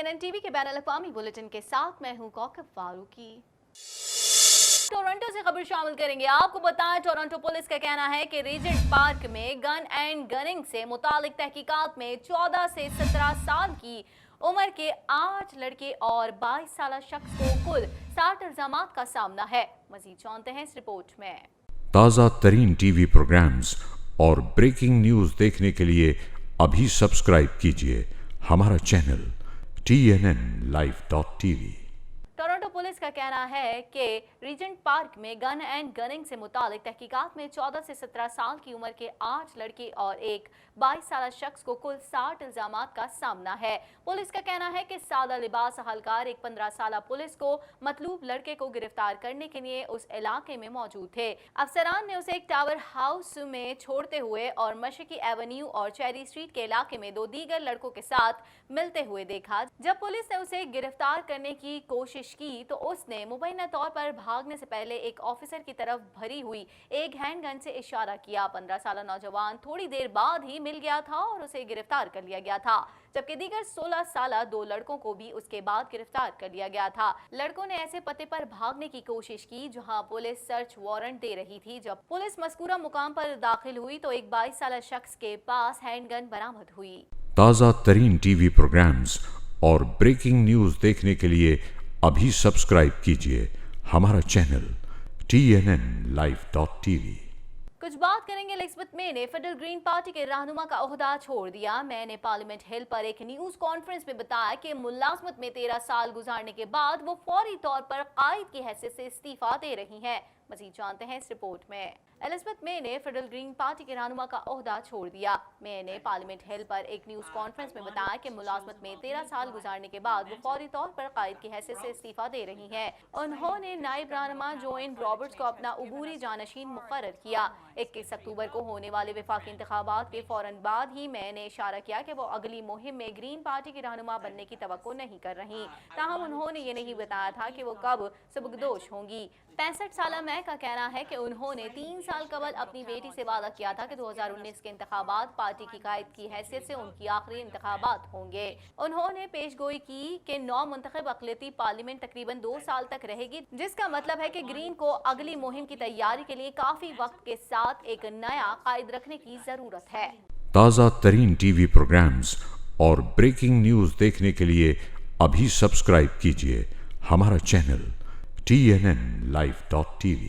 CNN TV के बैनुल-अक़वामी bulletin के साथ मैं हूं कौकब फारूकी। टोरंटो से खबर शामिल करेंगे। आपको बताएं, टोरंटो पुलिस का कहना है कि रीजेंट पार्क में गन एंड गनिंग से मुतालिक तहकीकात में 14 से 17 साल की उम्र के 8 लड़के और 22 साल शख्स को कुल 60 इल्जामात का सामना है। मजीद जानते हैं इस रिपोर्ट में। ताज़ा तरीन टीवी प्रोग्राम्स और ब्रेकिंग न्यूज़ देखने के लिए अभी सब्सक्राइब कीजिए हमारा चैनल TNNlive.tv। टोरंटो पुलिस का कहना है कि रीजेंट पार्क में गन एंड गनिंग से मुतालिक तहकीकात में 14 से 17 साल की उम्र के 8 लड़के और एक 22 साल शख्स को कुल 60 इल्जामात का सामना है। पुलिस का कहना है कि सादा लिबास हलकार एक 15 साल पुलिस को मतलूब लड़के को गिरफ्तार करने के लिए उस इलाके में मौजूद थे। अफसरान ने उसे एक टावर हाउस में छोड़ते हुए और मशरकी एवेन्यू और चेरी स्ट्रीट के इलाके में 2 दीगर लड़कों के साथ मिलते हुए देखा। जब पुलिस ने उसे गिरफ्तार करने की कोशिश की तो उसने मुबैना तौर पर भागने से पहले एक ऑफिसर की तरफ भरी हुई एक हैंडगन से इशारा किया। 15 साल नौजवान थोड़ी देर बाद ही मिल गया था और उसे गिरफ्तार कर लिया गया था, जबकि दीगर 16 साल 2 लड़कों को भी उसके बाद गिरफ्तार कर लिया गया था। लड़कों ने ऐसे पते पर भागने की कोशिश की जहां पुलिस सर्च वारंट दे रही थी। जब पुलिस मज़कूरा मुकाम पर दाखिल हुई तो एक 22 साल शख्स के पास हैंडगन बरामद हुई। ताज़ा तरीन टीवी प्रोग्राम्स और ब्रेकिंग न्यूज़ देखने के लिए अभी सब्सक्राइब कीजिए हमारा चैनल TNNlive.tv। कुछ बात करेंगे। एलिजाबेथ मे ने फेडरल ग्रीन पार्टी के रहनुमा का ओहदा छोड़ दिया। मे ने पार्लियामेंट हिल पर एक न्यूज कॉन्फ्रेंस में बताया कि मुलाजमत में 13 साल गुजारने के बाद वो फौरी तौर पर कायद की हैसियत से इस्तीफा दे रही हैं। मजीद जानते हैं इस रिपोर्ट में। एलिजाबेथ मे ने फेडरल ग्रीन पार्टी के रहनुमा का ओहदा छोड़ दिया। मे ने पार्लियामेंट हिल पर एक न्यूज कॉन्फ्रेंस में बताया कि मुलाजमत में 13 साल गुजारने के बाद वो फौरी तौर पर कायद की हैसियत से इस्तीफा दे रही हैं। उन्होंने नायब रहनुमा जोइन रॉबर्ट्स को अपना उबूरी जानशीन मुकर्रर किया। 21 अक्टूबर को होने वाले वफाकी इंतखाबात के फौरन बाद ही मे ने इशारा किया कि वो अगली मुहिम में ग्रीन पार्टी की रहनुमा बनने की तवक्को नहीं कर रही। ताहम उन्होंने ये नहीं बताया था कि वो कब सबकदोश होंगी। 65 साल मै का कहना है कि उन्होंने 3 साल कबल अपनी बेटी से वादा किया था कि 2019 के इंतखाबात पार्टी की कायद की हैसियत से उनकी आखिरी इंतखाबात होंगे। उन्होंने पेशगोई की कि नौ मुंतखब अक़लियती पार्लियामेंट तकरीबन 2 साल तक रहेगी, जिसका मतलब है कि ग्रीन को अगली मुहिम की तैयारी के लिए काफी वक्त के साथ एक नया कायद रखने की जरूरत है। ताज़ा तरीन टीवी प्रोग्राम्स और ब्रेकिंग न्यूज़ देखने के लिए अभी सब्सक्राइब कीजिए हमारा चैनल TNNlive.tv।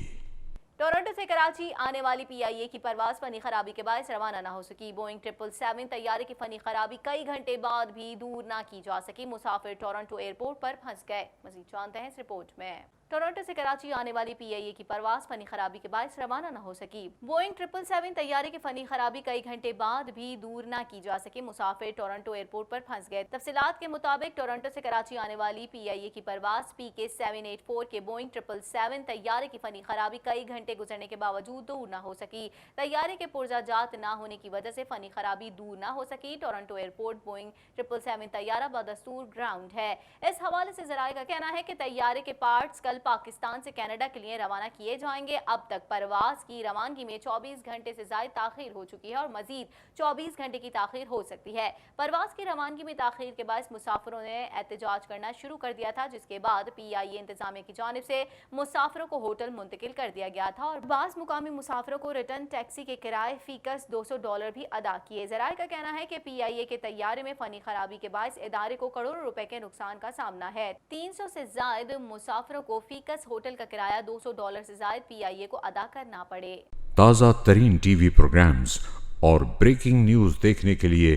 टोरंटो से कराची आने वाली PIA की परवाज फनी खराबी के बायस रवाना न हो सकी। बोइंग 777 तैयारे की फनी खराबी कई घंटे बाद भी दूर न की जा सकी। मुसाफिर टोरंटो एयरपोर्ट पर फंस गए। मजीद जानते हैं इस रिपोर्ट में। टोरंटो से कराची आने वाली PIA की परवाज फनी खराबी के बायस रवाना न हो सकी। बोइंग 777 तैयारे की फनी खराबी कई घंटे बाद भी दूर न की जा सकी। मुसाफिर टोरंटो एयरपोर्ट पर फंस गए। तफसीलात के मुताबिक टोरंटो से कराची आने वाली PIA की परवाज PK 784 के बोइंग 777 तैयारे की फनी खराबी कई घंटे गुजरने के बावजूद दूर न हो सकी। तैयारे के पुर्जाजात न होने की वजह से फनी खराबी दूर न हो सकी। टोरंटो एयरपोर्ट बोइंग 777 तैयारा बदस्तूर ग्राउंड है। इस हवाले से जराये का कहना है कि तैयारे के पार्ट्स कल पाकिस्तान से कनाडा के लिए रवाना किए जाएंगे। अब तक परवाज की रवानगी में 24 घंटे से ज्यादा ताखीर हो चुकी है और मजीद 24 घंटे की ताखीर हो सकती है। परवाज की रवानगी में ताखीर के बाद मुसाफिरों ने एहतजाज करना शुरू कर दिया था, जिसके बाद PIA इंतजामिया की जानिब से मुसाफिरों को होटल मुंतकिल कर दिया गया था और बाज़ मुकामी मुसाफिरों को रिटर्न टैक्सी के किराए फीकस $200 भी अदा किए। जराये का कहना है कि PIA के तैयारे में फनी खराबी के बायस इदारे को करोड़ों रुपए के नुकसान का सामना है। 300 से ज्यादा मुसाफिरों को फीकस होटल का किराया $200 से ज्यादा PIA को अदा करना पड़े। ताज़ा तरीन टीवी प्रोग्राम्स और ब्रेकिंग न्यूज़ देखने के लिए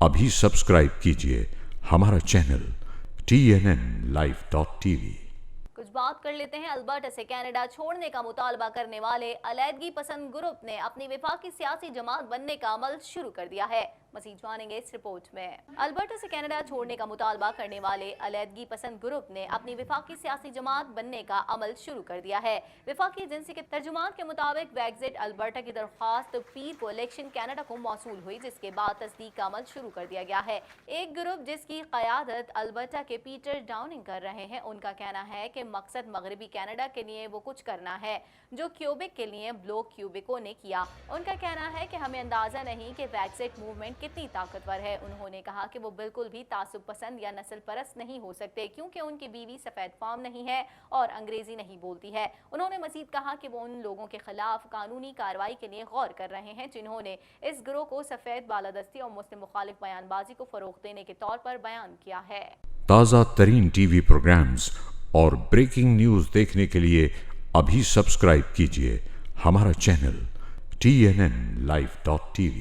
अभी सब्सक्राइब कीजिए हमारा चैनल TNNlive.tv। कुछ बात कर लेते हैं। अल्बर्टा से कनाडा छोड़ने का मुतालबा करने वाले अलैदगी पसंद ग्रुप ने अपनी वफाकी सियासी जमात बनने का अमल शुरू कर दिया है। मज़ीद जानेंगे इस रिपोर्ट में। अल्बर्टा से कनाडा छोड़ने का मुतालबा करने वाले अलैदगी पसंद ग्रुप ने अपनी वफाकी सियासी जमात बनने का अमल शुरू कर दिया है। वफाकी एजेंसी के तर्जुमान के मुताबिक ब्रेक्जिट अल्बर्टा की दरख्वास्त पीर को इलेक्शन कनाडा को मौसूल हुई, जिसके बाद तस्दीक का अमल शुरू कर दिया गया है। एक ग्रुप जिसकी क़यादत अल्बर्टा के पीटर डाउनिंग कर रहे हैं, उनका कहना है कि मकसद मगरबी कनाडा के लिए वो कुछ करना है जो क्यूबिक के लिए ब्लॉक क्यूबिको ने किया। उनका कहना है कि हमें अंदाजा नहीं कि ब्रेक्जिट मूवमेंट कितनी ताकतवर है। उन्होंने कहा कि वो बिल्कुल भी तासुब पसंद या नस्ल परस्त नहीं हो सकते क्योंकि उनकी बीवी सफ़ेद फार्म नहीं है और अंग्रेजी नहीं बोलती है। उन्होंने मजीद कहा कि वो उन लोगों के खिलाफ कानूनी कार्रवाई के लिए गौर कर रहे हैं जिन्होंने इस गिरोह को सफ़ेद बालादस्ती और मुस्लिम मुखालिफ बयानबाजी को फ़रोग़ देने के तौर पर बयान किया है। ताज़ा तरीन टीवी प्रोग्राम्स और ब्रेकिंग न्यूज़ देखने के लिए अभी सब्सक्राइब कीजिए हमारा चैनल TNNlive.tv।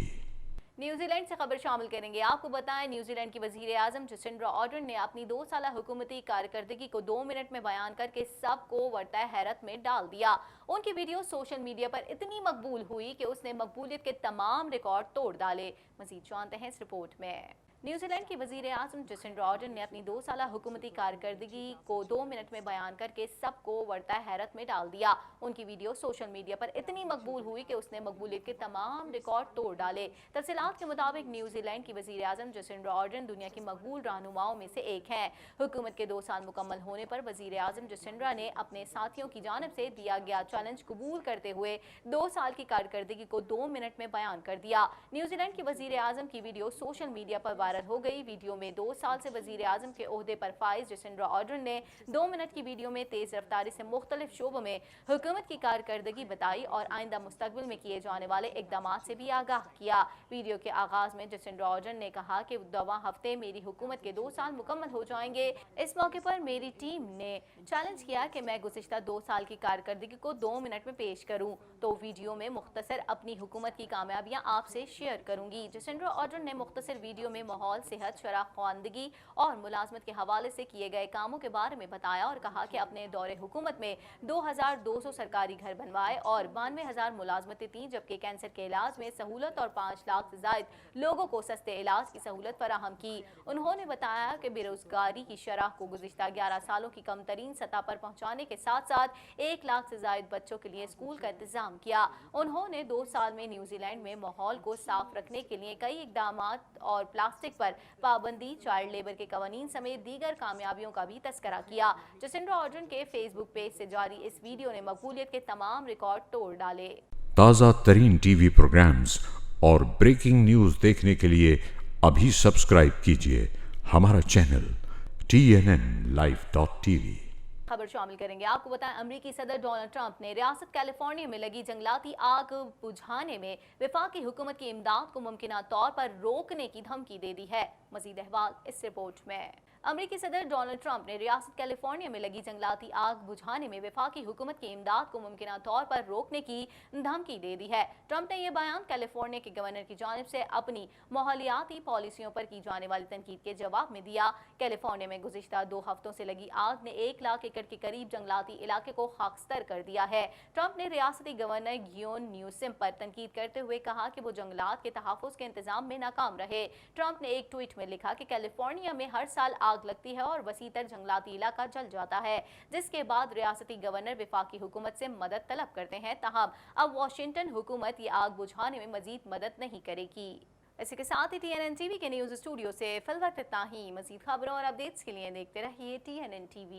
न्यूजीलैंड से खबर शामिल करेंगे। आपको बताएं, न्यूजीलैंड की वजीर आजम जसिंडा आर्डर्न ने अपनी 2 साला हुकूमती कारकर्दगी को 2 मिनट में बयान करके सबको वर्ता हैरत में डाल दिया। उनकी वीडियो सोशल मीडिया पर इतनी मकबूल हुई कि उसने मकबूलियत के तमाम रिकॉर्ड तोड़ डाले। मजीद जानते हैं इस रिपोर्ट में। न्यूजीलैंड की वजीर आजम जसिंडा आर्डर्न ने अपनी 2 साला हुकूमती कारकर्दगी को 2 मिनट में बयान करके सबको वर्ता हैरत में डाल दिया। उनकी वीडियो सोशल मीडिया पर इतनी मकबूल हुई कि उसने मकबूलियत के तमाम रिकॉर्ड तोड़ डाले। तफसीलात के मुताबिक न्यूजीलैंड की वजीर आजम जसिंडा आर्डर्न दुनिया की मकबूल रहनुमाओं में से एक हैं। हुकूमत के 2 साल मुकम्मल होने पर वजीर आजम जसिंडा ने अपने साथियों की जानिब से दिया गया चैलेंज कबूल करते हुए 2 साल की कारकर्दगी को 2 मिनट में बयान कर दिया। न्यूजीलैंड की वजीर आजम की वीडियो सोशल मीडिया पर वायरल हो गई। वीडियो में 2 साल से वजीर आजम के ओहदे पर फाइज जसिंडा आर्डर्न ने 2 मिनट की वीडियो में तेज रफ्तारी से मुख्तलिफ शोबों में हुकूमत की कारकर्दगी बताई और आइंदा मुस्तकबिल में किए जाने वाले इकदाम से भी आगाह किया। वीडियो के आगाज में जसिंडा आर्डर्न ने कहा कि दवा हफ्ते मेरी हुकूमत के 2 साल मुकम्मल हो जाएंगे। इस मौके पर मेरी टीम ने चैलेंज किया कि मैं गुज़िश्ता 2 साल की कारकर्दगी को 2 मिनट में पेश करूं, तो वीडियो में मुख्तसर अपनी हुकूमत की कामयाबियां आपसे शेयर करूंगी। जसिंडा आर्डर्न ने मुख्तसर वीडियो में माहौल, सेहत, शराब ख्वानदगी और मुलाजमत के हवाले से किए गए कामों के बारे में बताया और कहा कि अपने दौरे हुकूमत में 2200 सरकारी घर बनवाए और 92,000 मुलाजमतें दी, जबकि कैंसर के इलाज में सहूलत और 5 लाख से जायद लोगों को सस्ते इलाज की सहूलत फराहम की। उन्होंने बताया कि बेरोजगारी की शरह को गुज़िश्ता 11 सालों की कम तरीन सतह पर पहुँचाने के साथ साथ 1 लाख से जायद बच्चों के लिए स्कूल का इंतजाम किया। उन्होंने 2 साल में न्यूजीलैंड में माहौल को साफ रखने के लिए कई इकदाम और प्लास्टिक पर पाबंदी, चाइल्ड लेबर के कवानीन समेत दीगर कामयाबियों का भी तस्करा किया। जसिंडा आर्डर्न के फेसबुक पेज से जारी इस वीडियो ने मकबूलियत के तमाम रिकॉर्ड तोड़ डाले। ताज़ा तरीन टीवी प्रोग्राम्स और ब्रेकिंग न्यूज़ देखने के लिए अभी सब्सक्राइब कीजिए हमारा चैनल TNNlive.tv। खबर शामिल करेंगे। आपको बताएं, अमेरिकी सदर डोनाल्ड ट्रंप ने रियासत कैलिफोर्निया में लगी जंगलाती आग बुझाने में वफाकी हुकूमत की इमदाद को मुमकिना तौर पर रोकने की धमकी दे दी है। मजीद अहवाल इस रिपोर्ट में। अमेरिकी सदर डोनाल्ड ट्रंप ने रियासत कैलिफोर्निया में लगी जंगलाती आग बुझाने में वफाकी हुकूमत की इमदाद को मुमकिना तौर पर रोकने की धमकी दे दी है। ट्रंप ने यह बयान कैलिफोर्निया के गवर्नर की जानिब से अपनी माहौलियाती पॉलिसियों पर की जाने वाली तनकीद के जवाब में दिया। कैलिफोर्निया में गुज़िश्ता 2 हफ्तों से लगी आग ने 1 लाख एकड़ के करीब जंगलाती इलाके को खाकस्तर कर दिया है। ट्रंप ने रियासती गवर्नर गियोन न्यूसम पर तनकीद करते हुए कहा कि वो जंगलात के तहफ़्फ़ुज़ के इंतजाम में नाकाम रहे। ट्रंप ने एक ट्वीट में लिखा कि कैलिफोर्निया में हर साल आग लगती है और वसीतर जंगलाती इलाका जल जाता है, जिसके बाद रियासती गवर्नर वफाकी हुकूमत से मदद तलब करते हैं। ताहम अब वाशिंगटन हुकूमत ये आग बुझाने में मजीद मदद नहीं करेगी। इसी के साथ ही TNN TV के न्यूज़ स्टूडियो से फिलहाल इतना ही। मजीद खबरों और अपडेट्स के लिए देखते रहिए TNN TV।